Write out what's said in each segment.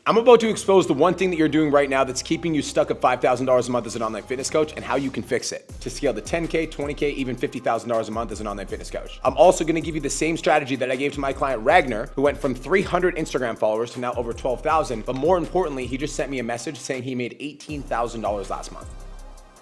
I'm about to expose the one thing that you're doing right now that's keeping you stuck at $5,000 a month as an online fitness coach and how you can fix it to scale to 10K, 20K, even $50,000 a month as an online fitness coach. I'm also going to give you the same strategy that I gave to my client Ragnar, who went from 300 Instagram followers to now over 12,000. But more importantly, he just sent me a message saying he made $18,000 last month.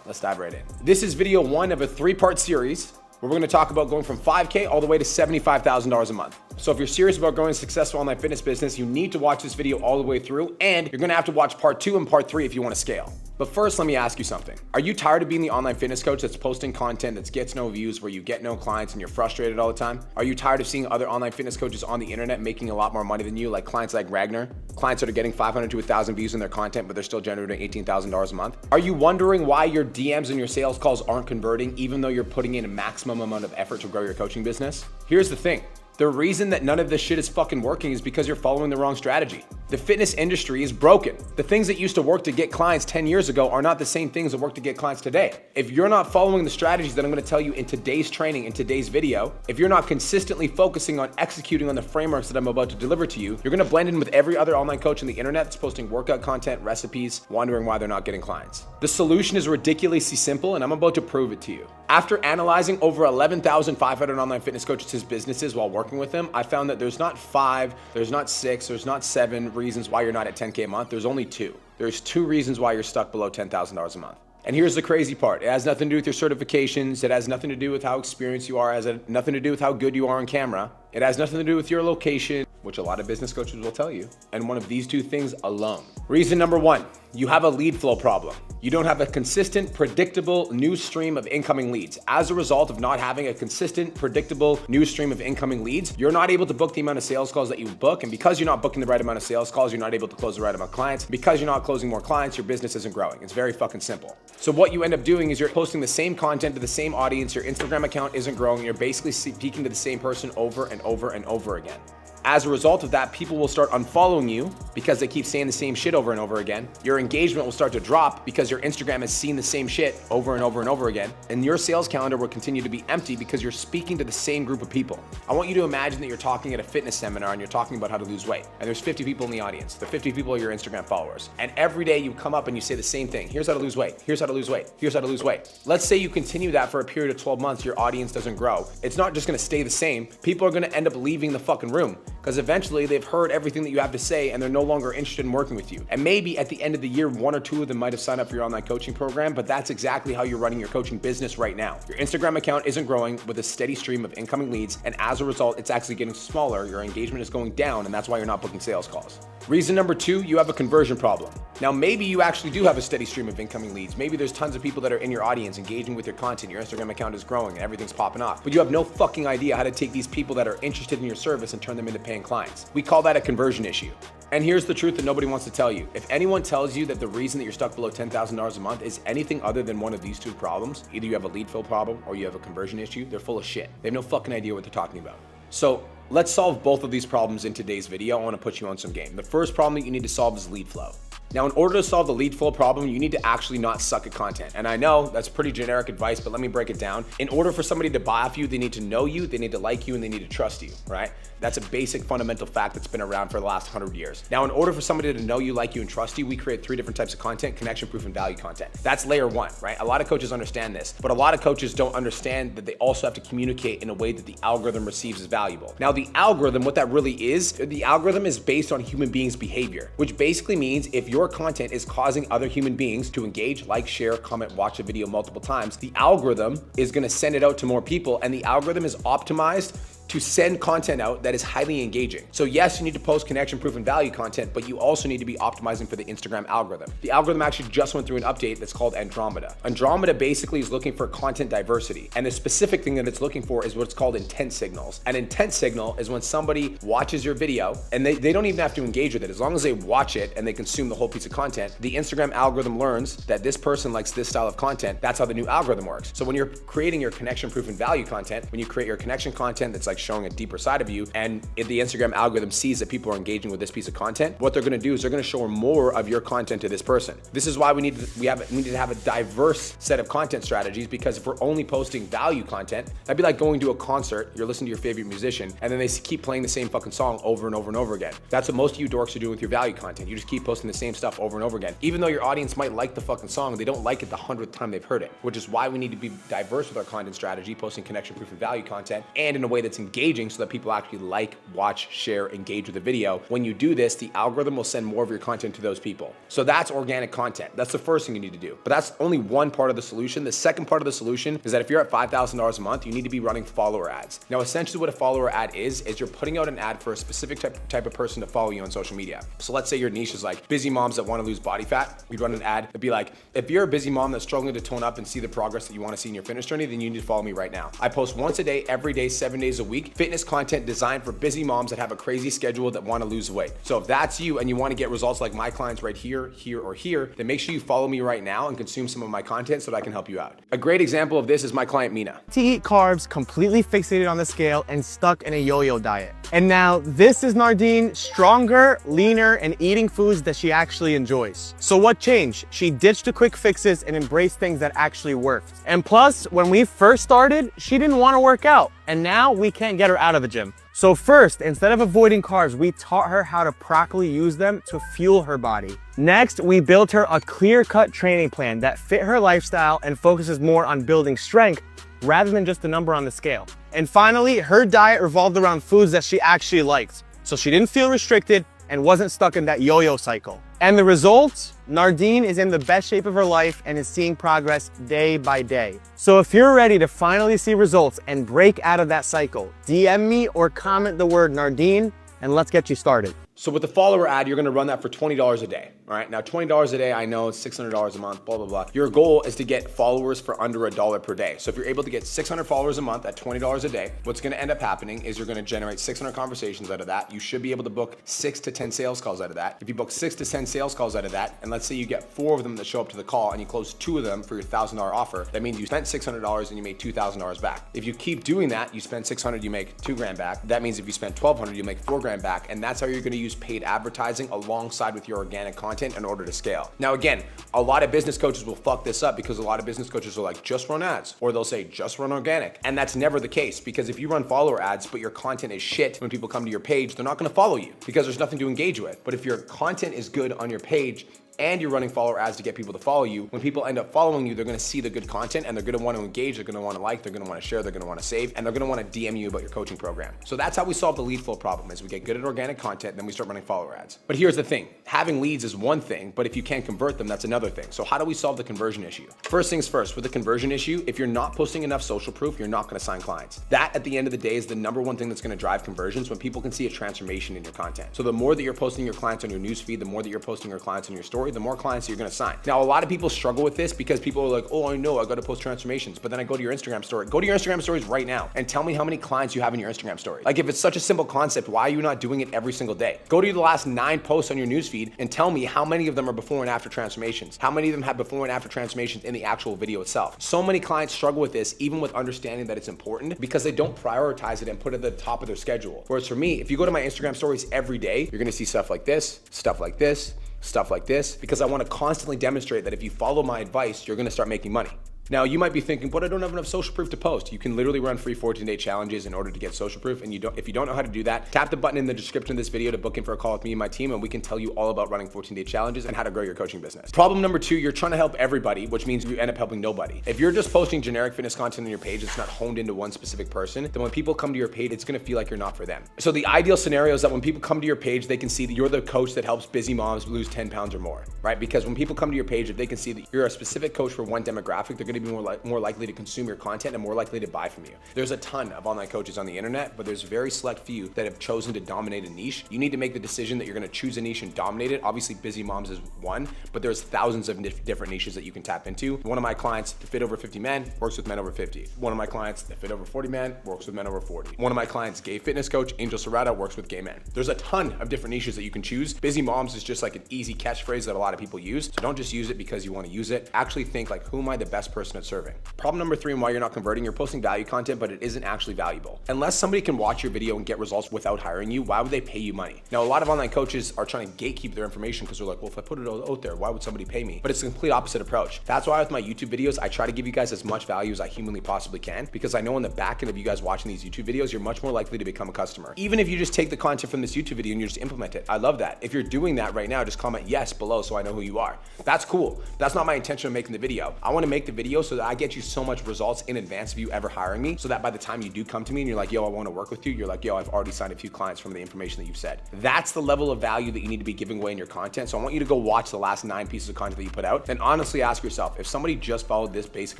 Let's dive right in. This is video one of a 3-part series where we're going to talk about going from 5K all the way to $75,000 a month. So if you're serious about growing a successful online fitness business, you need to watch this video all the way through, and you're going to have to watch part 2 and part 3 if you want to scale. But first, let me ask you something. Are you tired of being the online fitness coach that's posting content that gets no views, where you get no clients and you're frustrated all the time? Are you tired of seeing other online fitness coaches on the internet making a lot more money than you, like clients like Ragnar? Clients that are getting 500 to 1,000 views in their content, but they're still generating $18,000 a month? Are you wondering why your DMs and your sales calls aren't converting, even though you're putting in a maximum amount of effort to grow your coaching business? Here's the thing. The reason that none of this shit is fucking working is because you're following the wrong strategy. The fitness industry is broken. The things that used to work to get clients 10 years ago are not the same things that work to get clients today. If you're not following the strategies that I'm going to tell you in today's training, in today's video, if you're not consistently focusing on executing on the frameworks that I'm about to deliver to you, you're going to blend in with every other online coach on the internet that's posting workout content, recipes, wondering why they're not getting clients. The solution is ridiculously simple, and I'm about to prove it to you. After analyzing over 11,500 online fitness coaches' businesses while working with them, I found that there's not 5, there's not 6, there's not 7 reasons why you're not at 10K a month. There's only 2. There's 2 reasons why you're stuck below $10,000 a month. And here's the crazy part. It has nothing to do with your certifications. It has nothing to do with how experienced you are. It has nothing to do with how good you are on camera. It has nothing to do with your location, which a lot of business coaches will tell you. And one of these 2 things alone. Reason number 1, you have a lead flow problem. You don't have a consistent, predictable news stream of incoming leads. As a result of not having a consistent, predictable news stream of incoming leads, you're not able to book the amount of sales calls that you book. And because you're not booking the right amount of sales calls, you're not able to close the right amount of clients. Because you're not closing more clients, your business isn't growing. It's very fucking simple. So what you end up doing is you're posting the same content to the same audience. Your Instagram account isn't growing. You're basically speaking to the same person over and over and over again. As a result of that, people will start unfollowing you because they keep saying the same shit over and over again. Your engagement will start to drop because your Instagram has seen the same shit over and over and over again. And your sales calendar will continue to be empty because you're speaking to the same group of people. I want you to imagine that you're talking at a fitness seminar and you're talking about how to lose weight. And there's 50 people in the audience. The 50 people are your Instagram followers. And every day you come up and you say the same thing. Here's how to lose weight. Here's how to lose weight. Here's how to lose weight. Let's say you continue that for a period of 12 months, your audience doesn't grow. It's not just gonna stay the same. People are gonna end up leaving the fucking room because eventually they've heard everything that you have to say and they're no longer interested in working with you. And maybe at the end of the year, 1 or 2 of them might have signed up for your online coaching program, but that's exactly how you're running your coaching business right now. Your Instagram account isn't growing with a steady stream of incoming leads, and as a result, it's actually getting smaller. Your engagement is going down, and that's why you're not booking sales calls. Reason number 2, you have a conversion problem. Now, maybe you actually do have a steady stream of incoming leads. Maybe there's tons of people that are in your audience engaging with your content. Your Instagram account is growing and everything's popping off, but you have no fucking idea how to take these people that are interested in your service and turn them into paying clients. We call that a conversion issue. And here's the truth that nobody wants to tell you. If anyone tells you that the reason that you're stuck below $10,000 a month is anything other than one of these 2 problems, either you have a lead flow problem or you have a conversion issue, they're full of shit. They have no fucking idea what they're talking about. So let's solve both of these problems in today's video. I want to put you on some game. The first problem that you need to solve is lead flow. Now, in order to solve the lead flow problem, you need to actually not suck at content. And I know that's pretty generic advice, but let me break it down. In order for somebody to buy off you, they need to know you, they need to like you, and they need to trust you, right? That's a basic fundamental fact that's been around for the last 100 years. Now, in order for somebody to know you, like you, and trust you, we create 3 different types of content: connection, proof, and value content. That's layer 1, right? A lot of coaches understand this, but a lot of coaches don't understand that they also have to communicate in a way that the algorithm receives as valuable. Now, the algorithm, what that really is, the algorithm is based on human beings' behavior, which basically means if your content is causing other human beings to engage, like, share, comment, watch a video multiple times, the algorithm is gonna send it out to more people, and the algorithm is optimized to send content out that is highly engaging. So yes, you need to post connection, proof, and value content, but you also need to be optimizing for the Instagram algorithm. The algorithm actually just went through an update that's called Andromeda. Andromeda basically is looking for content diversity. And the specific thing that it's looking for is what's called intent signals. An intent signal is when somebody watches your video and they don't even have to engage with it. As long as they watch it and they consume the whole piece of content, the Instagram algorithm learns that this person likes this style of content. That's how the new algorithm works. So when you're creating your connection, proof, and value content, when you create your connection content that's like showing a deeper side of you, and if the Instagram algorithm sees that people are engaging with this piece of content, what they're gonna do is they're gonna show more of your content to this person. This is why we need to have a diverse set of content strategies, because if we're only posting value content, that'd be like going to a concert, you're listening to your favorite musician, and then they keep playing the same fucking song over and over and over again. That's what most of you dorks are doing with your value content. You just keep posting the same stuff over and over again. Even though your audience might like the fucking song, they don't like it the 100th time they've heard it, which is why we need to be diverse with our content strategy, posting connection proof and value content, and in a way that's engaging so that people actually like, watch, share, engage with the video. When you do this, the algorithm will send more of your content to those people. So that's organic content. That's the first thing you need to do. But that's only one part of the solution. The second part of the solution is that if you're at $5,000 a month, you need to be running follower ads. Now, essentially what a follower ad is you're putting out an ad for a specific type of person to follow you on social media. So let's say your niche is like busy moms that want to lose body fat. We'd run an ad. It'd be like, if you're a busy mom that's struggling to tone up and see the progress that you want to see in your fitness journey, then you need to follow me right now. I post once a day, every day, 7 days a week, fitness content designed for busy moms that have a crazy schedule that want to lose weight. So if that's you and you want to get results like my clients right here, here, or here, then make sure you follow me right now and consume some of my content so that I can help you out. A great example of this is my client Mina. To eat carbs, completely fixated on the scale, and stuck in a yo-yo diet. And now this is Nardine, stronger, leaner, and eating foods that she actually enjoys. So what changed? She ditched the quick fixes and embraced things that actually worked. And plus, when we first started, she didn't want to work out. And now we can't get her out of the gym. So first, instead of avoiding carbs, we taught her how to properly use them to fuel her body. Next, we built her a clear-cut training plan that fit her lifestyle and focuses more on building strength rather than just a number on the scale. And finally, her diet revolved around foods that she actually liked, so she didn't feel restricted and wasn't stuck in that yo-yo cycle. And the results? Nardine is in the best shape of her life and is seeing progress day by day. So if you're ready to finally see results and break out of that cycle, DM me or comment the word Nardine and let's get you started. So with the follower ad, you're gonna run that for $20 a day, all right? Now $20 a day, I know it's $600 a month, blah, blah, blah. Your goal is to get followers for under $1 per day. So if you're able to get 600 followers a month at $20 a day, what's gonna end up happening is you're gonna generate 600 conversations out of that. You should be able to book 6 to 10 sales calls out of that. If you book 6 to 10 sales calls out of that, and let's say you get 4 of them that show up to the call and you close 2 of them for your $1,000 offer, that means you spent $600 and you made $2,000 back. If you keep doing that, you spend 600, you make 2 grand back. That means if you spend 1,200, you make 4 grand back. And that's how you're gonna use paid advertising alongside with your organic content in order to scale. Now again, a lot of business coaches will fuck this up because a lot of business coaches are like, just run ads, or they'll say just run organic. And that's never the case, because if you run follower ads but your content is shit, when people come to your page, they're not gonna follow you because there's nothing to engage with. But if your content is good on your page and you're running follower ads to get people to follow you, when people end up following you, they're gonna see the good content and they're gonna wanna engage, they're gonna wanna like, they're gonna wanna share, they're gonna wanna save, and they're gonna wanna DM you about your coaching program. So that's how we solve the lead flow problem, is we get good at organic content, then we start running follower ads. But here's the thing, having leads is one thing, but if you can't convert them, that's another thing. So how do we solve the conversion issue? First things first, with the conversion issue, if you're not posting enough social proof, you're not gonna sign clients. That, at the end of the day, is the number one thing that's gonna drive conversions, when people can see a transformation in your content. So the more that you're posting your clients on your newsfeed, the more that you're posting your clients on your story, the more clients you're gonna sign. Now, a lot of people struggle with this because people are like, oh, I know, I gotta post transformations. But then I go to your Instagram story. Go to your Instagram stories right now and tell me how many clients you have in your Instagram story. Like, if it's such a simple concept, why are you not doing it every single day? Go to the last 9 posts on your newsfeed and tell me how many of them are before and after transformations. How many of them have before and after transformations in the actual video itself? So many clients struggle with this, even with understanding that it's important, because they don't prioritize it and put it at the top of their schedule. Whereas for me, if you go to my Instagram stories every day, you're gonna see stuff like this, stuff like this, stuff like this, because I want to constantly demonstrate that if you follow my advice, you're going to start making money. Now, you might be thinking, but I don't have enough social proof to post. You can literally run free 14-day challenges in order to get social proof. And if you don't know how to do that, tap the button in the description of this video to book in for a call with me and my team, and we can tell you all about running 14-day challenges and how to grow your coaching business. Problem number 2, you're trying to help everybody, which means you end up helping nobody. If you're just posting generic fitness content on your page, it's not honed into one specific person, then when people come to your page, it's going to feel like you're not for them. So the ideal scenario is that when people come to your page, they can see that you're the coach that helps busy moms lose 10 pounds or more, right? Because when people come to your page, if they can see that you're a specific coach for one demographic, they're going to be more likely to consume your content and more likely to buy from you. There's a ton of online coaches on the internet, but there's very select few that have chosen to dominate a niche. You need to make the decision that you're going to choose a niche and dominate it. Obviously, busy moms is one, but there's thousands of different niches that you can tap into. One of my clients, the Fit Over 50 Man, works with men over 50. One of my clients, the Fit Over 40 Man, works with men over 40. One of my clients, gay fitness coach, Angel Serrata, works with gay men. There's a ton of different niches that you can choose. Busy moms is just like an easy catchphrase that a lot of people use. So don't just use it because you want to use it. Actually think like, who am I the best person person it's serving. Problem number 3 and why you're not converting, you're posting value content, but it isn't actually valuable. Unless somebody can watch your video and get results without hiring you, why would they pay you money? Now, a lot of online coaches are trying to gatekeep their information because they're like, well, if I put it out there, why would somebody pay me? But it's a complete opposite approach. That's why with my YouTube videos, I try to give you guys as much value as I humanly possibly can, because I know in the back end of you guys watching these YouTube videos, you're much more likely to become a customer. Even if you just take the content from this YouTube video and you just implement it, I love that. If you're doing that right now, just comment yes below so I know who you are. That's cool. That's not my intention of making the video. I want to make the video so that I get you so much results in advance of you ever hiring me, so that by the time you do come to me and you're like, yo, I want to work with you, you're like, yo, I've already signed a few clients from the information that you've said. That's the level of value that you need to be giving away in your content. So I want you to go watch the last 9 pieces of content that you put out, and honestly ask yourself, if somebody just followed this basic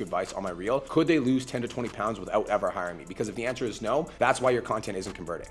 advice on my reel, could they lose 10 to 20 pounds without ever hiring me? Because if the answer is no, that's why your content isn't converting.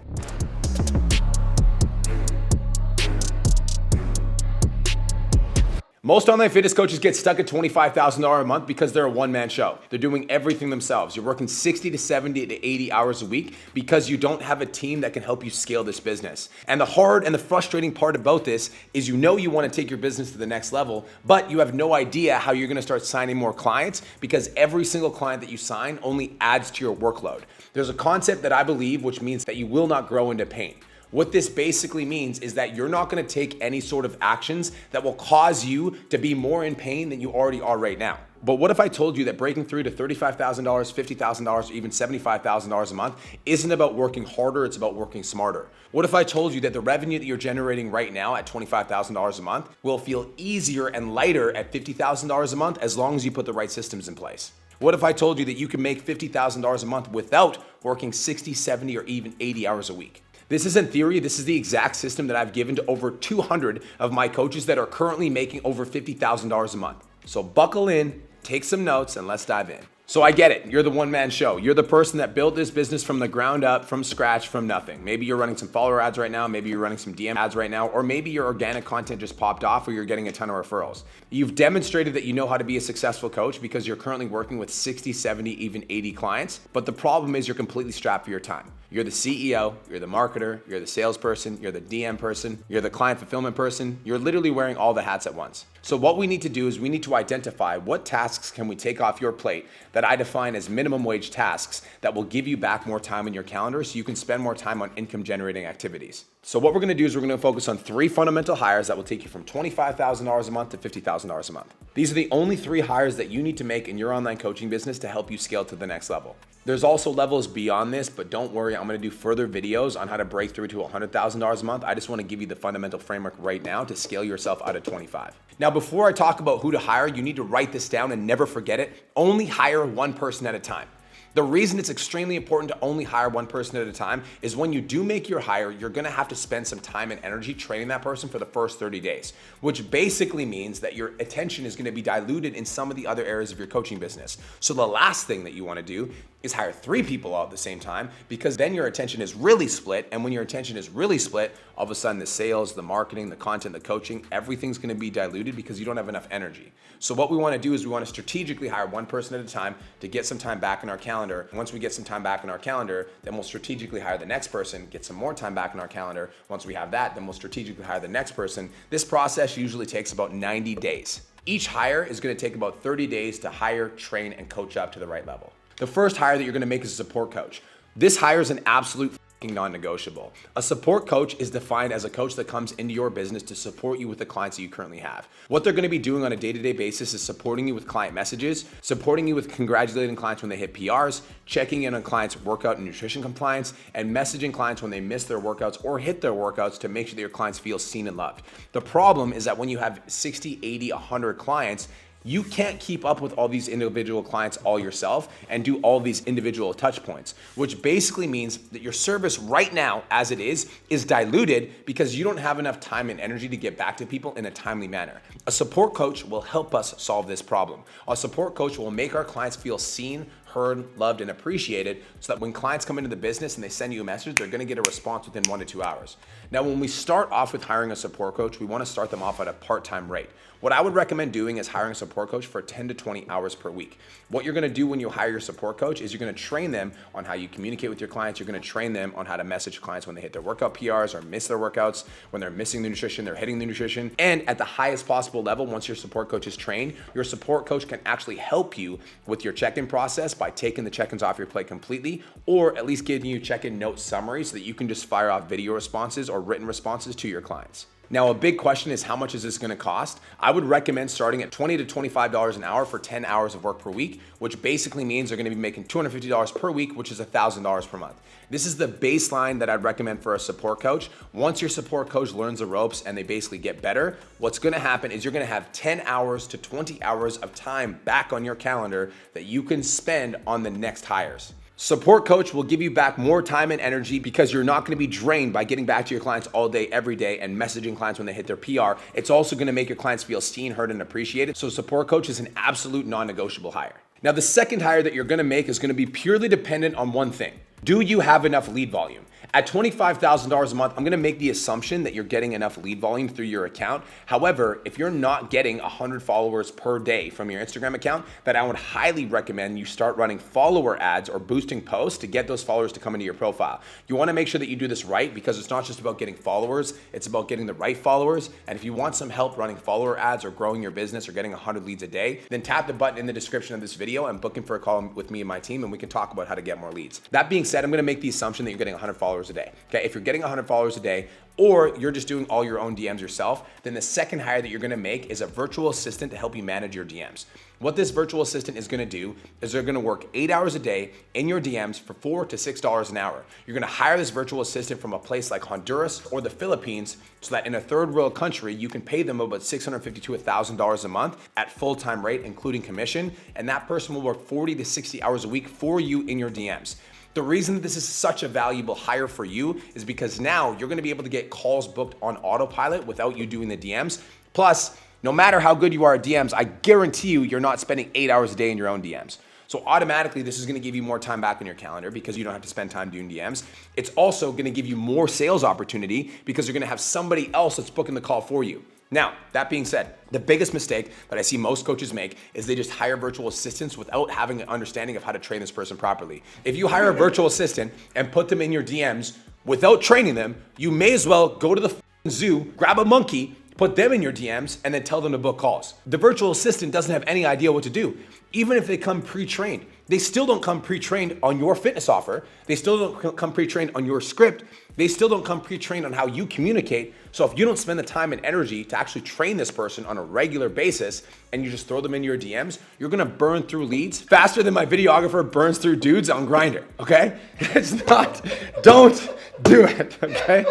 Most online fitness coaches get stuck at $25,000 a month because they're a one-man show. They're doing everything themselves. You're working 60 to 70 to 80 hours a week because you don't have a team that can help you scale this business. And the hard and the frustrating part about this is you know you want to take your business to the next level, but you have no idea how you're going to start signing more clients because every single client that you sign only adds to your workload. There's a concept that I believe which means that you will not grow into pain. What this basically means is that you're not gonna take any sort of actions that will cause you to be more in pain than you already are right now. But what if I told you that breaking through to $35,000, $50,000, or even $75,000 a month isn't about working harder, it's about working smarter? What if I told you that the revenue that you're generating right now at $25,000 a month will feel easier and lighter at $50,000 a month as long as you put the right systems in place? What if I told you that you can make $50,000 a month without working 60, 70, or even 80 hours a week? This isn't theory, this is the exact system that I've given to over 200 of my coaches that are currently making over $50,000 a month. So buckle in, take some notes, and let's dive in. So I get it, you're the one-man show. You're the person that built this business from the ground up, from scratch, from nothing. Maybe you're running some follower ads right now, maybe you're running some DM ads right now, or maybe your organic content just popped off or you're getting a ton of referrals. You've demonstrated that you know how to be a successful coach because you're currently working with 60, 70, even 80 clients, but the problem is you're completely strapped for your time. You're the CEO, you're the marketer, you're the salesperson, you're the DM person, you're the client fulfillment person. You're literally wearing all the hats at once. So what we need to do is we need to identify what tasks can we take off your plate that I define as minimum wage tasks that will give you back more time in your calendar so you can spend more time on income generating activities. So what we're gonna do is we're gonna focus on 3 fundamental hires that will take you from $25,000 a month to $50,000 a month. These are the only 3 hires that you need to make in your online coaching business to help you scale to the next level. There's also levels beyond this, but don't worry, I'm gonna do further videos on how to break through to $100,000 a month. I just wanna give you the fundamental framework right now to scale yourself out of 25. Now, before I talk about who to hire, you need to write this down and never forget it. Only hire one person at a time. The reason it's extremely important to only hire one person at a time is when you do make your hire, you're gonna have to spend some time and energy training that person for the first 30 days, which basically means that your attention is gonna be diluted in some of the other areas of your coaching business. So the last thing that you wanna do is hire 3 people all at the same time, because then your attention is really split. And when your attention is really split, all of a sudden the sales, the marketing, the content, the coaching, everything's gonna be diluted because you don't have enough energy. So what we wanna do is we wanna strategically hire one person at a time to get some time back in our calendar. And once we get some time back in our calendar, then we'll strategically hire the next person, get some more time back in our calendar. Once we have that, then we'll strategically hire the next person. This process usually takes about 90 days. Each hire is gonna take about 30 days to hire, train, and coach up to the right level. The first hire that you're gonna make is a support coach. This hire is an absolute non-negotiable. A support coach is defined as a coach that comes into your business to support you with the clients that you currently have. What they're going to be doing on a day-to-day basis is supporting you with client messages, supporting you with congratulating clients when they hit PRs, checking in on clients' workout and nutrition compliance, and messaging clients when they miss their workouts or hit their workouts to make sure that your clients feel seen and loved. The problem is that when you have 60, 80, 100 clients, you can't keep up with all these individual clients all yourself and do all these individual touch points, which basically means that your service right now, as it is diluted because you don't have enough time and energy to get back to people in a timely manner. A support coach will help us solve this problem. A support coach will make our clients feel seen, heard, loved, and appreciated so that when clients come into the business and they send you a message, they're gonna get a response within 1 to 2 hours. Now, when we start off with hiring a support coach, we wanna start them off at a part-time rate. What I would recommend doing is hiring a support coach for 10 to 20 hours per week. What you're gonna do when you hire your support coach is you're gonna train them on how you communicate with your clients. You're gonna train them on how to message clients when they hit their workout PRs or miss their workouts, when they're missing the nutrition, they're hitting the nutrition. And at the highest possible level, once your support coach is trained, your support coach can actually help you with your check-in process by taking the check-ins off your plate completely, or at least giving you check-in note summaries so that you can just fire off video responses or written responses to your clients. Now, a big question is, how much is this gonna cost? I would recommend starting at $20 to $25 an hour for 10 hours of work per week, which basically means they're gonna be making $250 per week, which is $1,000 per month. This is the baseline that I'd recommend for a support coach. Once your support coach learns the ropes and they basically get better, what's gonna happen is you're gonna have 10 hours to 20 hours of time back on your calendar that you can spend on the next hires. Support coach will give you back more time and energy because you're not gonna be drained by getting back to your clients all day, every day, and messaging clients when they hit their PR. It's also gonna make your clients feel seen, heard, and appreciated. So support coach is an absolute non-negotiable hire. Now, the second hire that you're gonna make is gonna be purely dependent on one thing. Do you have enough lead volume? At $25,000 a month, I'm gonna make the assumption that you're getting enough lead volume through your account. However, if you're not getting 100 followers per day from your Instagram account, then I would highly recommend you start running follower ads or boosting posts to get those followers to come into your profile. You wanna make sure that you do this right because it's not just about getting followers, it's about getting the right followers. And if you want some help running follower ads or growing your business or getting 100 leads a day, then tap the button in the description of this video and book in for a call with me and my team, and we can talk about how to get more leads. That being said, I'm gonna make the assumption that you're getting 100 followers a day. Okay, if you're getting 100 followers a day, or you're just doing all your own DMs yourself, then the second hire that you're gonna make is a virtual assistant to help you manage your DMs. What this virtual assistant is gonna do is they're gonna work 8 hours a day in your DMs for $4 to $6 an hour. You're gonna hire this virtual assistant from a place like Honduras or the Philippines so that in a third world country, you can pay them about $650 to $1,000 a month at full-time rate, including commission, and that person will work 40 to 60 hours a week for you in your DMs. The reason this is such a valuable hire for you is because now you're gonna be able to get calls booked on autopilot without you doing the DMs. Plus, no matter how good you are at DMs, I guarantee you're not spending 8 hours a day in your own DMs. So automatically, this is gonna give you more time back on your calendar because you don't have to spend time doing DMs. It's also gonna give you more sales opportunity because you're gonna have somebody else that's booking the call for you. Now, that being said, the biggest mistake that I see most coaches make is they just hire virtual assistants without having an understanding of how to train this person properly. If you hire a virtual assistant and put them in your DMs without training them, you may as well go to the zoo, grab a monkey, put them in your DMs, and then tell them to book calls. The virtual assistant doesn't have any idea what to do. Even if they come pre-trained, they still don't come pre-trained on your fitness offer. They still don't come pre-trained on your script. They still don't come pre-trained on how you communicate. So if you don't spend the time and energy to actually train this person on a regular basis and you just throw them into your DMs, you're gonna burn through leads faster than my videographer burns through dudes on Grindr, okay? It's not, don't do it, okay?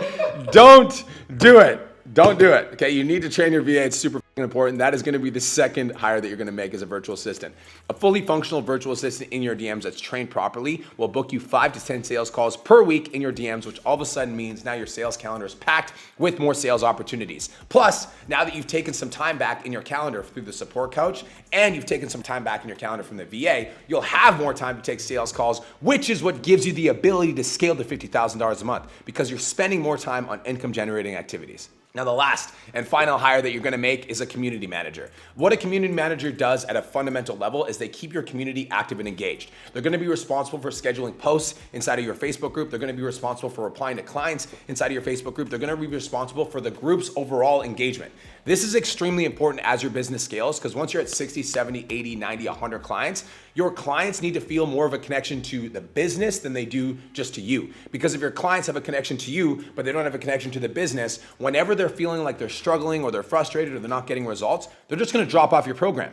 Don't do it. Don't do it, okay? You need to train your VA, it's super important. That is gonna be the second hire that you're gonna make as a virtual assistant. A fully functional virtual assistant in your DMs that's trained properly will book you 5 to 10 sales calls per week in your DMs, which all of a sudden means now your sales calendar is packed with more sales opportunities. Plus, now that you've taken some time back in your calendar through the support coach, and you've taken some time back in your calendar from the VA, you'll have more time to take sales calls, which is what gives you the ability to scale to $50,000 a month because you're spending more time on income generating activities. Now, the last and final hire that you're gonna make is a community manager. What a community manager does at a fundamental level is they keep your community active and engaged. They're gonna be responsible for scheduling posts inside of your Facebook group. They're gonna be responsible for replying to clients inside of your Facebook group. They're gonna be responsible for the group's overall engagement. This is extremely important as your business scales because once you're at 60, 70, 80, 90, 100 clients, your clients need to feel more of a connection to the business than they do just to you. Because if your clients have a connection to you, but they don't have a connection to the business, whenever they're feeling like they're struggling or they're frustrated or they're not getting results, they're just gonna drop off your program.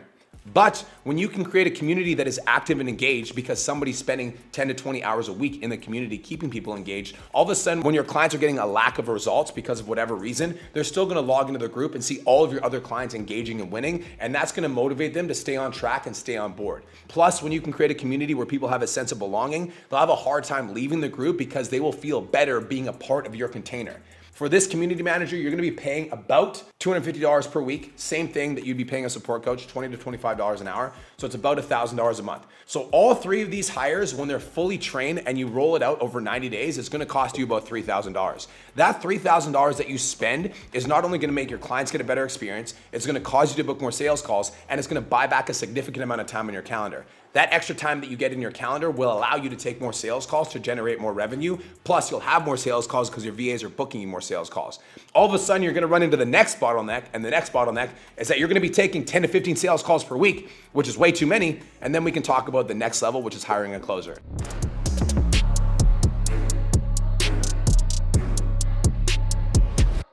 But when you can create a community that is active and engaged because somebody's spending 10 to 20 hours a week in the community keeping people engaged, all of a sudden when your clients are getting a lack of results because of whatever reason, they're still gonna log into the group and see all of your other clients engaging and winning, and that's gonna motivate them to stay on track and stay on board. Plus, when you can create a community where people have a sense of belonging, they'll have a hard time leaving the group because they will feel better being a part of your container. For this community manager, you're gonna be paying about $250 per week. Same thing that you'd be paying a support coach, $20 to $25 an hour. So it's about $1,000 a month. So all three of these hires, when they're fully trained and you roll it out over 90 days, it's gonna cost you about $3,000. That $3,000 that you spend is not only gonna make your clients get a better experience, it's gonna cause you to book more sales calls, and it's gonna buy back a significant amount of time on your calendar. That extra time that you get in your calendar will allow you to take more sales calls to generate more revenue. Plus, you'll have more sales calls because your VAs are booking you more sales calls. All of a sudden, you're gonna run into the next bottleneck, and the next bottleneck is that you're gonna be taking 10 to 15 sales calls per week, which is way too many, and then we can talk about the next level, which is hiring a closer.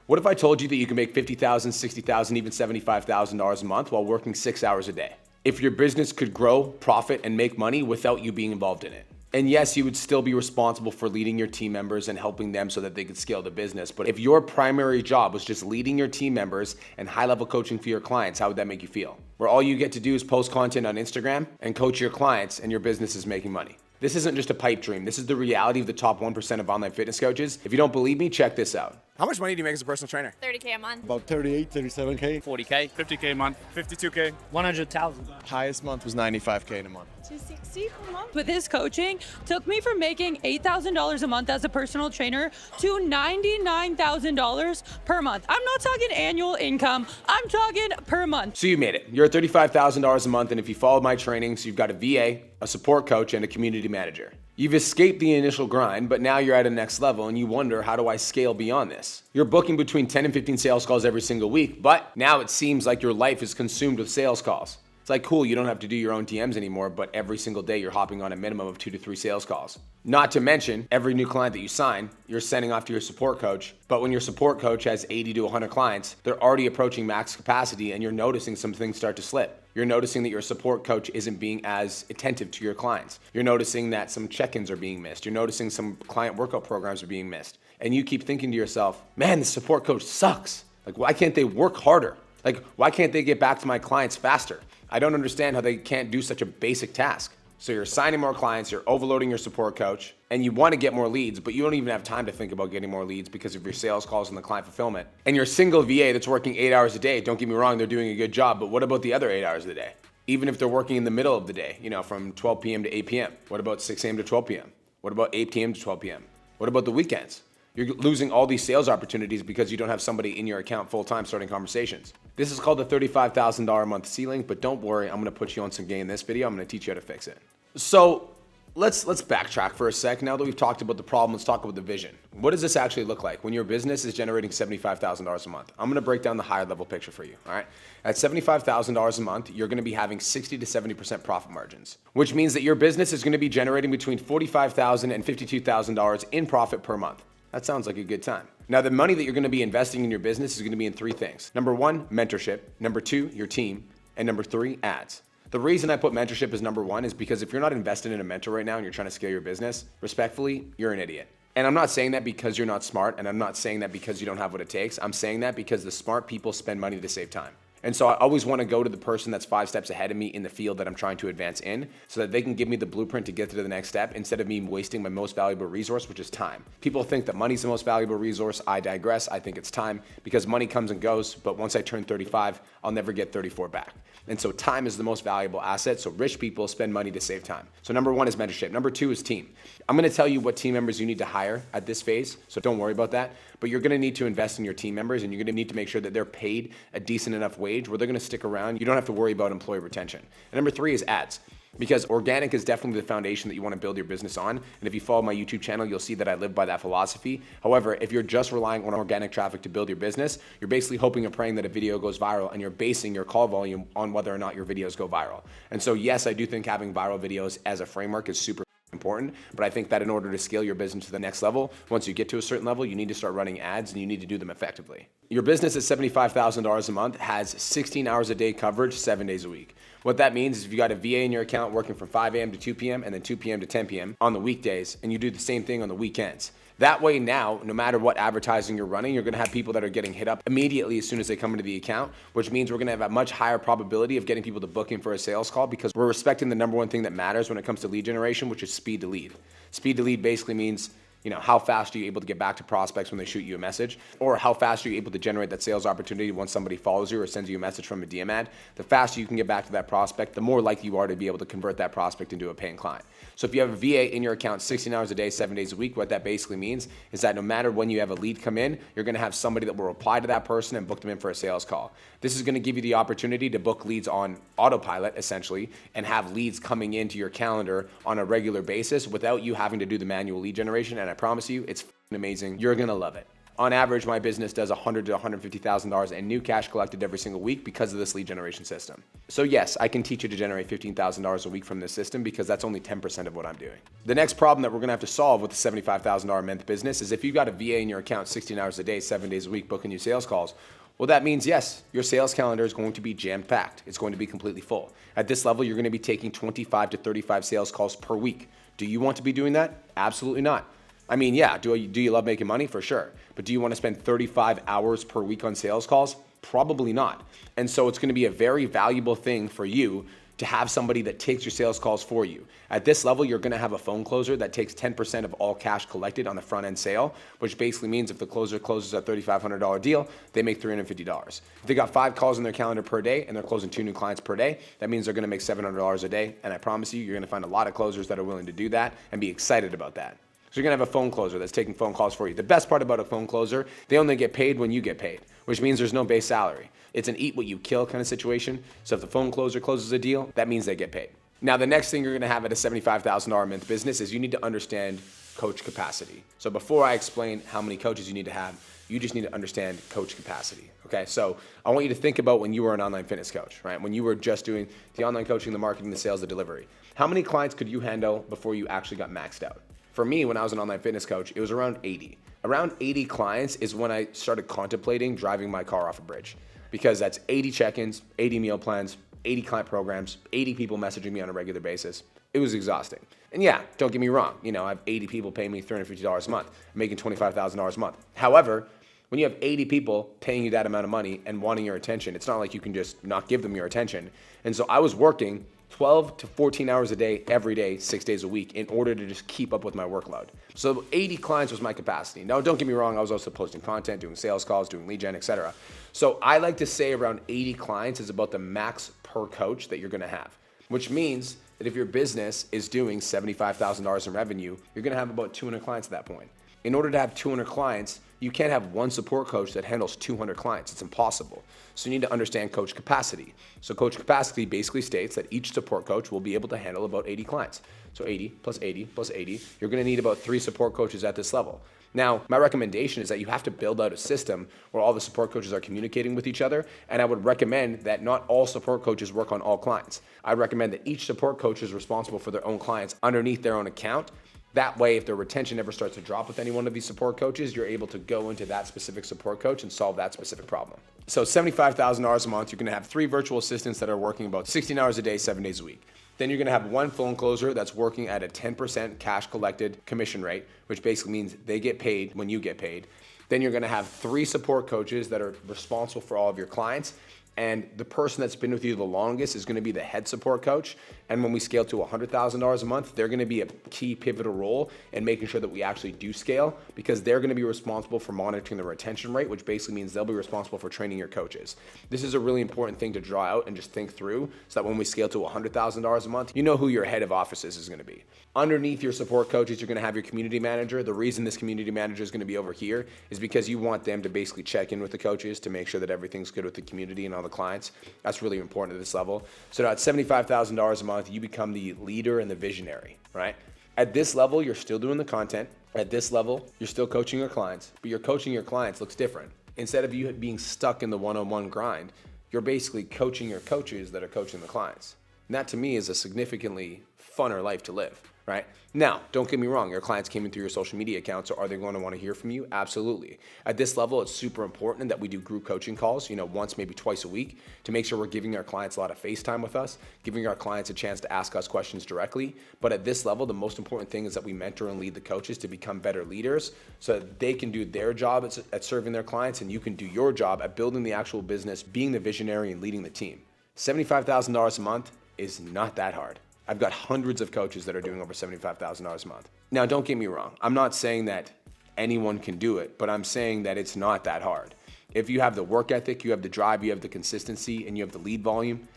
What if I told you that you can make $50,000, $60,000, even $75,000 a month while working 6 hours a day? If your business could grow, profit, and make money without you being involved in it. And yes, you would still be responsible for leading your team members and helping them so that they could scale the business. But if your primary job was just leading your team members and high-level coaching for your clients, how would that make you feel? Where all you get to do is post content on Instagram and coach your clients, and your business is making money. This isn't just a pipe dream. This is the reality of the top 1% of online fitness coaches. If you don't believe me, check this out. How much money do you make as a personal trainer? $30K a month. About 38, 37K. 40K. 50K a month. 52K. 100,000. Highest month was $95K in a month. 260 per month. With his coaching, took me from making $8,000 a month as a personal trainer to $99,000 per month. I'm not talking annual income. I'm talking per month. So you made it. You're at $35,000 a month, and if you followed my trainings, you've got a VA, a support coach, and a community manager. You've escaped the initial grind, but now you're at a next level and you wonder, how do I scale beyond this? You're booking between 10 and 15 sales calls every single week, but now it seems like your life is consumed with sales calls. It's like, cool, you don't have to do your own DMs anymore, but every single day you're hopping on a minimum of 2 to 3 sales calls. Not to mention, every new client that you sign, you're sending off to your support coach. But when your support coach has 80 to 100 clients, they're already approaching max capacity and you're noticing some things start to slip. You're noticing that your support coach isn't being as attentive to your clients. You're noticing that some check-ins are being missed. You're noticing some client workout programs are being missed. And you keep thinking to yourself, man, the support coach sucks. Like, why can't they work harder? Like, why can't they get back to my clients faster? I don't understand how they can't do such a basic task. So you're signing more clients, you're overloading your support coach, and you want to get more leads, but you don't even have time to think about getting more leads because of your sales calls and the client fulfillment. And your single VA that's working 8 hours a day, don't get me wrong, they're doing a good job, but what about the other 8 hours of the day? Even if they're working in the middle of the day, from 12 p.m. to 8 p.m. What about 6 a.m. to 12 p.m.? What about 8 p.m. to 12 p.m.? What about the weekends? You're losing all these sales opportunities because you don't have somebody in your account full-time starting conversations. This is called the $35,000 a month ceiling, but don't worry, I'm gonna put you on some game in this video. I'm gonna teach you how to fix it. So let's backtrack for a sec. Now that we've talked about the problem, let's talk about the vision. What does this actually look like when your business is generating $75,000 a month? I'm gonna break down the higher level picture for you, all right? At $75,000 a month, you're gonna be having 60 to 70% profit margins, which means that your business is gonna be generating between $45,000 and $52,000 in profit per month. That sounds like a good time. Now, the money that you're gonna be investing in your business is gonna be in 3 things. Number 1, mentorship. Number 2, your team. And number 3, ads. The reason I put mentorship as number 1 is because if you're not invested in a mentor right now and you're trying to scale your business, respectfully, you're an idiot. And I'm not saying that because you're not smart, and I'm not saying that because you don't have what it takes. I'm saying that because the smart people spend money to save time. And so I always want to go to the person that's 5 steps ahead of me in the field that I'm trying to advance in so that they can give me the blueprint to get to the next step instead of me wasting my most valuable resource, which is time. People think that money's the most valuable resource. I digress. I think it's time because money comes and goes, but once I turn 35, I'll never get 34 back. And so time is the most valuable asset. So rich people spend money to save time. So number 1 is mentorship. Number 2 is team. I'm going to tell you what team members you need to hire at this phase. So don't worry about that. But you're going to need to invest in your team members and you're going to need to make sure that they're paid a decent enough wage where they're going to stick around. You don't have to worry about employee retention. And number 3 is ads. Because organic is definitely the foundation that you want to build your business on. And if you follow my YouTube channel, you'll see that I live by that philosophy. However, if you're just relying on organic traffic to build your business, you're basically hoping and praying that a video goes viral and you're basing your call volume on whether or not your videos go viral. And so yes, I do think having viral videos as a framework is super important, but I think that in order to scale your business to the next level, once you get to a certain level, you need to start running ads and you need to do them effectively. Your business at $75,000 a month has 16 hours a day coverage, 7 days a week. What that means is if you got a VA in your account working from 5 a.m. to 2 p.m. and then 2 p.m. to 10 p.m. on the weekdays, and you do the same thing on the weekends. That way now, no matter what advertising you're running, you're gonna have people that are getting hit up immediately as soon as they come into the account, which means we're gonna have a much higher probability of getting people to book in for a sales call because we're respecting the number 1 thing that matters when it comes to lead generation, which is speed to lead. Speed to lead basically means, How fast are you able to get back to prospects when they shoot you a message? Or how fast are you able to generate that sales opportunity once somebody follows you or sends you a message from a DM ad? The faster you can get back to that prospect, the more likely you are to be able to convert that prospect into a paying client. So if you have a VA in your account 16 hours a day, 7 days a week, what that basically means is that no matter when you have a lead come in, you're gonna have somebody that will reply to that person and book them in for a sales call. This is gonna give you the opportunity to book leads on autopilot, essentially, and have leads coming into your calendar on a regular basis without you having to do the manual lead generation. And I promise you, it's amazing. You're gonna love it. On average, my business does $100,000 to $150,000 in new cash collected every single week because of this lead generation system. So yes, I can teach you to generate $15,000 a week from this system because that's only 10% of what I'm doing. The next problem that we're gonna have to solve with the $75,000 a month business is if you've got a VA in your account 16 hours a day, 7 days a week, booking you sales calls, well, that means yes, your sales calendar is going to be jam-packed. It's going to be completely full. At this level, you're gonna be taking 25 to 35 sales calls per week. Do you want to be doing that? Absolutely not. I mean, yeah, do you love making money? For sure. But do you want to spend 35 hours per week on sales calls? Probably not. And so it's going to be a very valuable thing for you to have somebody that takes your sales calls for you. At this level, you're gonna have a phone closer that takes 10% of all cash collected on the front end sale, which basically means if the closer closes a $3,500 deal, they make $350. If they got 5 calls in their calendar per day and they're closing 2 new clients per day, that means they're gonna make $700 a day. And I promise you, you're gonna find a lot of closers that are willing to do that and be excited about that. So you're gonna have a phone closer that's taking phone calls for you. The best part about a phone closer, they only get paid when you get paid, which means there's no base salary. It's an eat what you kill kind of situation. So if the phone closer closes a deal, that means they get paid. Now, the next thing you're gonna have at a $75,000 a month business is you need to understand coach capacity. So before I explain how many coaches you need to have, you just need to understand coach capacity, okay? So I want you to think about when you were an online fitness coach, right? When you were just doing the online coaching, the marketing, the sales, the delivery. How many clients could you handle before you actually got maxed out? For me, when I was an online fitness coach, it was around 80. Around 80 clients is when I started contemplating driving my car off a bridge, because that's 80 check-ins, 80 meal plans, 80 client programs, 80 people messaging me on a regular basis. It was exhausting. And yeah, don't get me wrong, I have 80 people paying me $350 a month, making $25,000 a month. However, when you have 80 people paying you that amount of money and wanting your attention, it's not like you can just not give them your attention. And so I was working 12 to 14 hours a day, every day, 6 days a week in order to just keep up with my workload. So 80 clients was my capacity. Now, don't get me wrong, I was also posting content, doing sales calls, doing lead gen, etc. So I like to say around 80 clients is about the max per coach that you're gonna have, which means that if your business is doing $75,000 in revenue, you're gonna have about 200 clients at that point. In order to have 200 clients, you can't have one support coach that handles 200 clients. It's impossible. So you need to understand coach capacity. So coach capacity basically states that each support coach will be able to handle about 80 clients. So 80 plus 80 plus 80, you're gonna need about 3 support coaches at this level. Now, my recommendation is that you have to build out a system where all the support coaches are communicating with each other, and I would recommend that not all support coaches work on all clients. I recommend that each support coach is responsible for their own clients underneath their own account. That way, if their retention ever starts to drop with any one of these support coaches, you're able to go into that specific support coach and solve that specific problem. So $75,000 a month, you're gonna have 3 virtual assistants that are working about 16 hours a day, 7 days a week. Then you're gonna have 1 phone closer that's working at a 10% cash collected commission rate, which basically means they get paid when you get paid. Then you're gonna have 3 support coaches that are responsible for all of your clients. And the person that's been with you the longest is gonna be the head support coach. And when we scale to $100,000 a month, they're gonna be a key pivotal role in making sure that we actually do scale, because they're gonna be responsible for monitoring the retention rate, which basically means they'll be responsible for training your coaches. This is a really important thing to draw out and just think through, so that when we scale to $100,000 a month, you know who your head of offices is gonna be. Underneath your support coaches, you're gonna have your community manager. The reason this community manager is gonna be over here is because you want them to basically check in with the coaches to make sure that everything's good with the community and all the clients. That's really important at this level. So now at $75,000 a month, you become the leader and the visionary, right? At this level, you're still doing the content. At this level, you're still coaching your clients, but your coaching your clients looks different. Instead of you being stuck in the one-on-one grind, you're basically coaching your coaches that are coaching the clients. And that to me is a significantly funner life to live, right? Now, don't get me wrong, your clients came in through your social media accounts, so are they going to want to hear from you? Absolutely. At this level, it's super important that we do group coaching calls, once, maybe twice a week, to make sure we're giving our clients a lot of face time with us, giving our clients a chance to ask us questions directly. But at this level, the most important thing is that we mentor and lead the coaches to become better leaders, so that they can do their job at serving their clients, and you can do your job at building the actual business, being the visionary and leading the team. $75,000 a month is not that hard. I've got hundreds of coaches that are doing over $75,000 a month. Now, don't get me wrong. I'm not saying that anyone can do it, but I'm saying that it's not that hard. If you have the work ethic, you have the drive, you have the consistency, and you have the lead volume,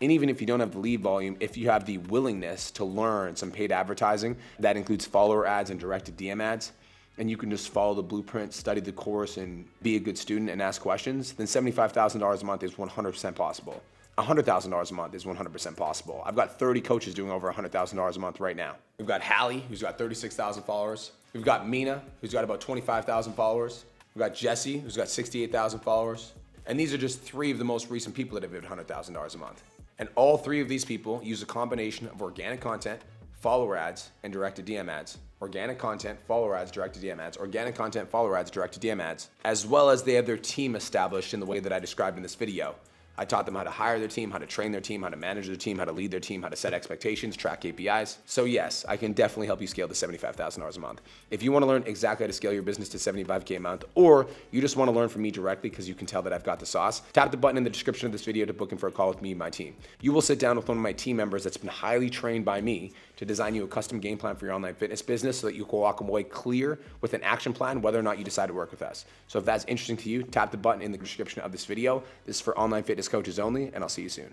and even if you don't have the lead volume, if you have the willingness to learn some paid advertising, that includes follower ads and directed DM ads, and you can just follow the blueprint, study the course, and be a good student and ask questions, then $75,000 a month is 100% possible. $100,000 a month is 100% possible. I've got 30 coaches doing over $100,000 a month right now. We've got Hallie, who's got 36,000 followers. We've got Mina, who's got about 25,000 followers. We've got Jesse, who's got 68,000 followers. And these are just 3 of the most recent people that have hit $100,000 a month. And all 3 of these people use a combination of organic content, follower ads, and directed DM ads. Organic content, follower ads, directed DM ads. Organic content, follower ads, directed DM ads. As well as they have their team established in the way that I described in this video. I taught them how to hire their team, how to train their team, how to manage their team, how to lead their team, how to set expectations, track KPIs. So yes, I can definitely help you scale to $75,000 a month. If you want to learn exactly how to scale your business to $75K a month, or you just want to learn from me directly because you can tell that I've got the sauce, tap the button in the description of this video to book in for a call with me and my team. You will sit down with one of my team members that's been highly trained by me to design you a custom game plan for your online fitness business so that you can walk away clear with an action plan whether or not you decide to work with us. So if that's interesting to you, tap the button in the description of this video. This is for online fitness coaches only, and I'll see you soon.